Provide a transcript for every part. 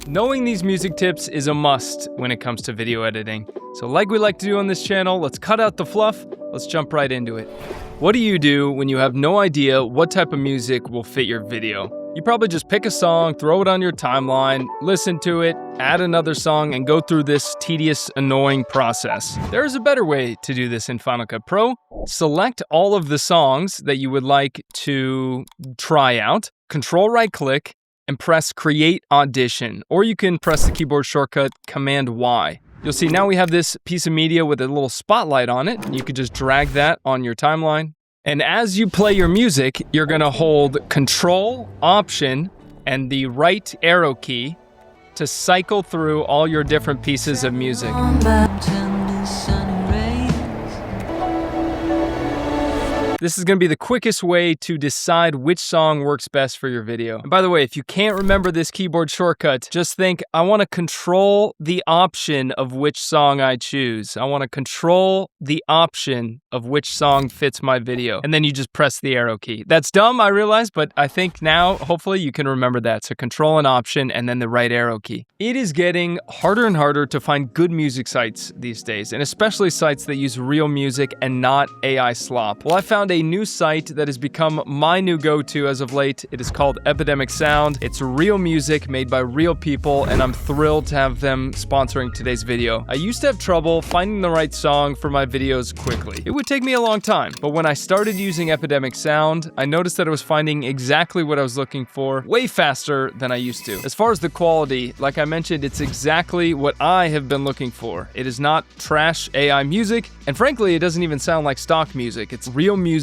Knowing these music tips is a must when it comes to video editing. So like we like to do on this channel, let's cut out the fluff, let's jump right into it. What do you do when you have no idea what type of music will fit your video? You probably just pick a song, throw it on your timeline, listen to it, add another song, and go through this tedious, annoying process. There is a better way to do this in Final Cut Pro. Select all of the songs that you would like to try out, Control right click, and press Create Audition, or you can press the keyboard shortcut Command Y. You'll see now we have this piece of media with a little spotlight on it. You could just drag that on your timeline. And as you play your music, you're gonna hold Control, Option, and the right arrow key to cycle through all your different pieces of music. This is going to be the quickest way to decide which song works best for your video. And by the way, if you can't remember this keyboard shortcut, just think, I want to control the option of which song I choose. I want to control the option of which song fits my video. And then you just press the arrow key. That's dumb, I realize, but I think now, hopefully you can remember that. So Control and Option, and then the right arrow key. It is getting harder and harder to find good music sites these days, and especially sites that use real music and not AI slop. Well, I found a new site that has become my new go-to as of late. It is called Epidemic Sound. It's real music made by real people, and I'm thrilled to have them sponsoring today's video. I used to have trouble finding the right song for my videos quickly. It would take me a long time, but when I started using Epidemic Sound, I noticed that I was finding exactly what I was looking for way faster than I used to. As far as the quality, like I mentioned, it's exactly what I have been looking for. It is not trash AI music, and frankly, it doesn't even sound like stock music. It's real music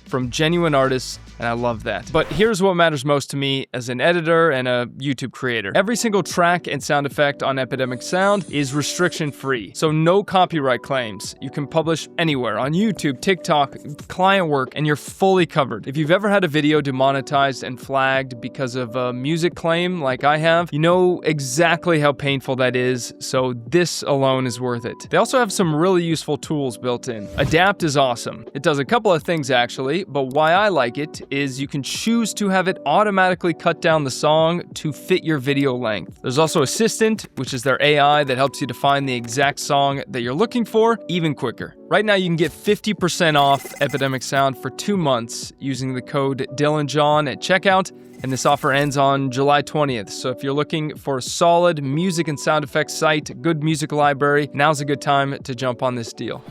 from genuine artists, and I love that. But here's what matters most to me as an editor and a YouTube creator. Every single track and sound effect on Epidemic Sound is restriction-free, so no copyright claims. You can publish anywhere, on YouTube, TikTok, client work, and you're fully covered. If you've ever had a video demonetized and flagged because of a music claim like I have, you know exactly how painful that is, so this alone is worth it. They also have some really useful tools built in. Adapt is awesome. It does a couple of things actually, but why I like it is you can choose to have it automatically cut down the song to fit your video length. There's also Assistant, which is their AI that helps you to find the exact song that you're looking for even quicker. Right now you can get 50% off Epidemic Sound for 2 months using the code DylanJohn at checkout, and this offer ends on July 20th. So if you're looking for a solid music and sound effects site, good music library, now's a good time to jump on this deal.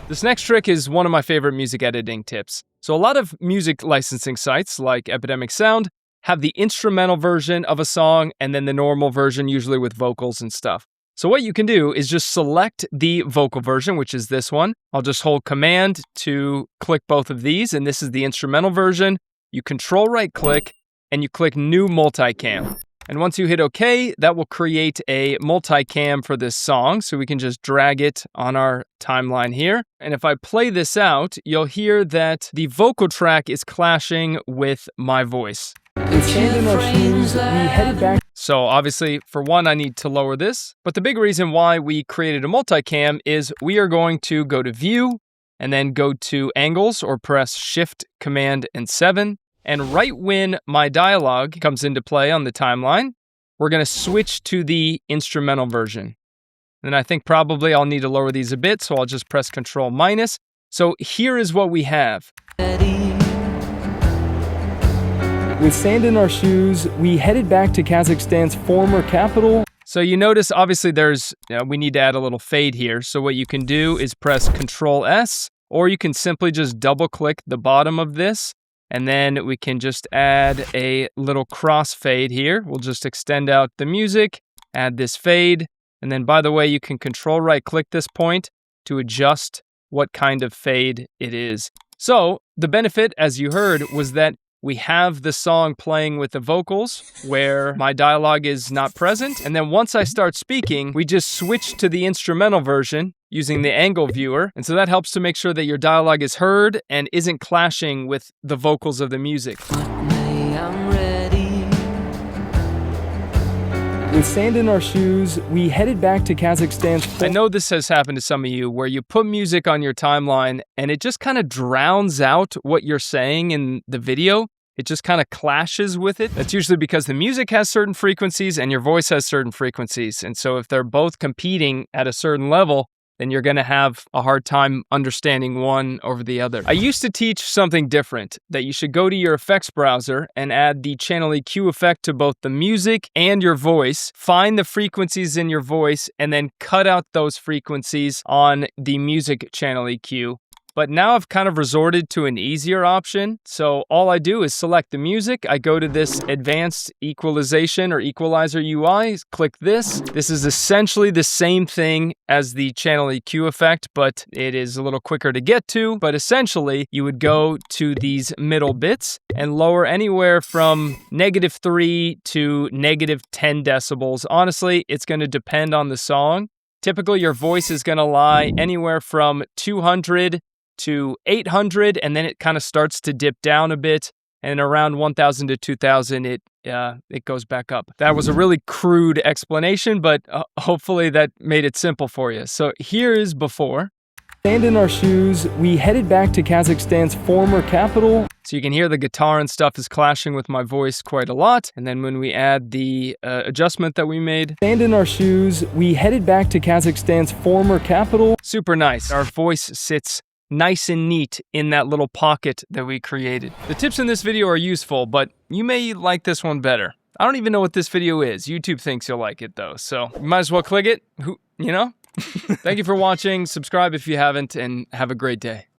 This next trick is one of my favorite music editing tips. So a lot of music licensing sites like Epidemic Sound have the instrumental version of a song and then the normal version, usually with vocals and stuff. So what you can do is just select the vocal version, which is this one. I'll just hold Command to click both of these, and this is the instrumental version. You Control right click and you click New Multicam. And once you hit OK, that will create a multicam for this song, so we can just drag it on our timeline here. And if I play this out, you'll hear that the vocal track is clashing with my voice. So obviously, for one, I need to lower this. But the big reason why we created a multicam is we are going to go to View, and then go to Angles, or press Shift, Command, and 7. And right when my dialogue comes into play on the timeline, we're going to switch to the instrumental version. And I think probably I'll need to lower these a bit, so I'll just press Control minus. So here is what we have. With sand in our shoes, we headed back to Kazakhstan's former capital. So you notice, obviously, we need to add a little fade here. So what you can do is press Control S, or you can simply just double click the bottom of this. And then we can just add a little crossfade here. We'll just extend out the music, add this fade. And then, by the way, you can Control right click this point to adjust what kind of fade it is. So the benefit, as you heard, was that we have the song playing with the vocals where my dialogue is not present. And then once I start speaking, we just switch to the instrumental version using the angle viewer. And so that helps to make sure that your dialogue is heard and isn't clashing with the vocals of the music. With sand in our shoes, we headed back to Kazakhstan's... I know this has happened to some of you where you put music on your timeline and it just kind of drowns out what you're saying in the video. it just kind of clashes with it. That's usually because the music has certain frequencies and your voice has certain frequencies. And so if they're both competing at a certain level, then you're gonna have a hard time understanding one over the other. I used to teach something different, that you should go to your effects browser and add the channel EQ effect to both the music and your voice, find the frequencies in your voice, and then cut out those frequencies on the music channel EQ. But now I've kind of resorted to an easier option. So all I do is select the music. I go to this advanced equalization or equalizer UI, click this. This is essentially the same thing as the channel EQ effect, but it is a little quicker to get to. But essentially, you would go to these middle bits and lower anywhere from -3 to -10 decibels. Honestly, it's going to depend on the song. Typically, your voice is going to lie anywhere from 200 to 800, and then it kind of starts to dip down a bit, and around 1000 to 2000 it goes back up. That was a really crude explanation, but hopefully that made it simple for you. So here is before. Sand in our shoes, we headed back to Kazakhstan's former capital. So you can hear the guitar and stuff is clashing with my voice quite a lot. And then when we add the adjustment that we made. Sand in our shoes, we headed back to Kazakhstan's former capital. Super nice. Our voice sits nice and neat in that little pocket that we created. The tips in this video are useful, but you may like this one better. I don't even know what this video is. YouTube thinks you'll like it though, so you might as well click it. You know? Thank you for watching. Subscribe if you haven't, and have a great day.